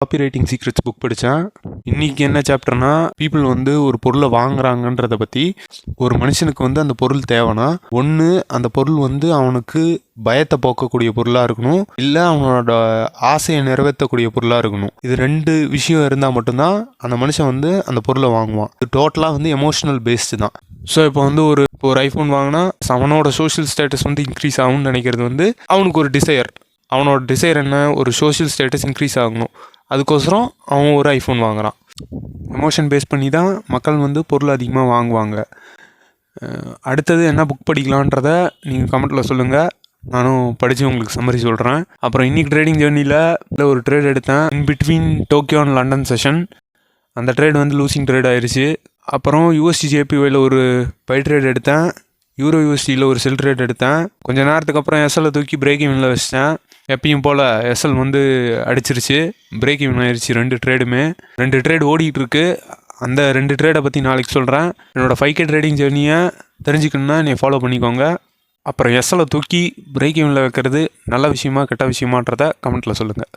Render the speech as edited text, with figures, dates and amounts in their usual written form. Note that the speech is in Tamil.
காப்பி ரைட்டிங் சீக்ரெட்ஸ் புக் படித்தேன். இன்றைக்கி என்ன சாப்டர்னா, பீப்புள் வந்து ஒரு பொருளை வாங்குறாங்கன்றதை பற்றி. ஒரு மனுஷனுக்கு வந்து அந்த பொருள் தேவைன்னா, ஒன்று அந்த பொருள் வந்து அவனுக்கு பயத்தை போக்கக்கூடிய பொருளாக இருக்கணும், இல்லை அவனோட ஆசையை நிறைவேற்றக்கூடிய பொருளாக இருக்கணும். இது ரெண்டு விஷயம் இருந்தால் மட்டும்தான் அந்த மனுஷன் வந்து அந்த பொருளை வாங்குவான். இது டோட்டலாக வந்து எமோஷனல் பேஸ்டு தான். ஸோ இப்போ வந்து ஒரு ஐஃபோன் வாங்கினா அவனோட சோஷியல் ஸ்டேட்டஸ் வந்து இன்க்ரீஸ் ஆகும்னு நினைக்கிறது வந்து அவனுக்கு ஒரு டிசையர். அவனோட டிசைர் என்ன, ஒரு சோஷியல் ஸ்டேட்டஸ் இன்க்ரீஸ் ஆகணும். அதுக்கோசரம் அவன் ஒரு ஐஃபோன் வாங்குகிறான். எமோஷன் பேஸ் பண்ணி தான் மக்கள் வந்து பொருள் அதிகமாக வாங்குவாங்க. அடுத்தது என்ன புக் படிக்கலான்றத நீங்கள் கமெண்ட்டில் சொல்லுங்கள், நானும் படித்து உங்களுக்கு சம்மரி சொல்கிறேன். அப்புறம் இன்றைக்கி ட்ரேடிங் ஜேர்னியில் ஒரு ட்ரேட் எடுத்தேன், in between Tokyo and London session. அந்த ட்ரேட் வந்து லூசிங் ட்ரேட் ஆயிடுச்சு. அப்புறம் யூஎஸ்டி ஜேபிஒயில் ஒரு பை ட்ரேட் எடுத்தேன், யூரோ யூஎஸ்டியில் ஒரு செல் ட்ரேட் எடுத்தேன். கொஞ்சம் நேரத்துக்கு அப்புறம் எஸ்எல்லை தூக்கி பிரேக் ஈவனில் வச்சிட்டேன். எப்பயும் போல் எஸ்எல் வந்து அடிச்சிருச்சு, பிரேக் ஈவன் ஆயிடுச்சு. ரெண்டு ட்ரேடு ஓடிட்டு இருக்கு. அந்த 2 ட்ரேடை பற்றி நாளைக்கு சொல்கிறேன். என்னோடய 5K ட்ரேடிங் ஜேர்னியை தெரிஞ்சுக்கணுன்னா என்னை ஃபாலோ பண்ணிக்கோங்க. அப்புறம் எஸ்எல்லை தூக்கி பிரேக் ஈவனில் வைக்கிறது நல்ல விஷயமா கெட்ட விஷயமான்றதை கமெண்ட்டில் சொல்லுங்கள்.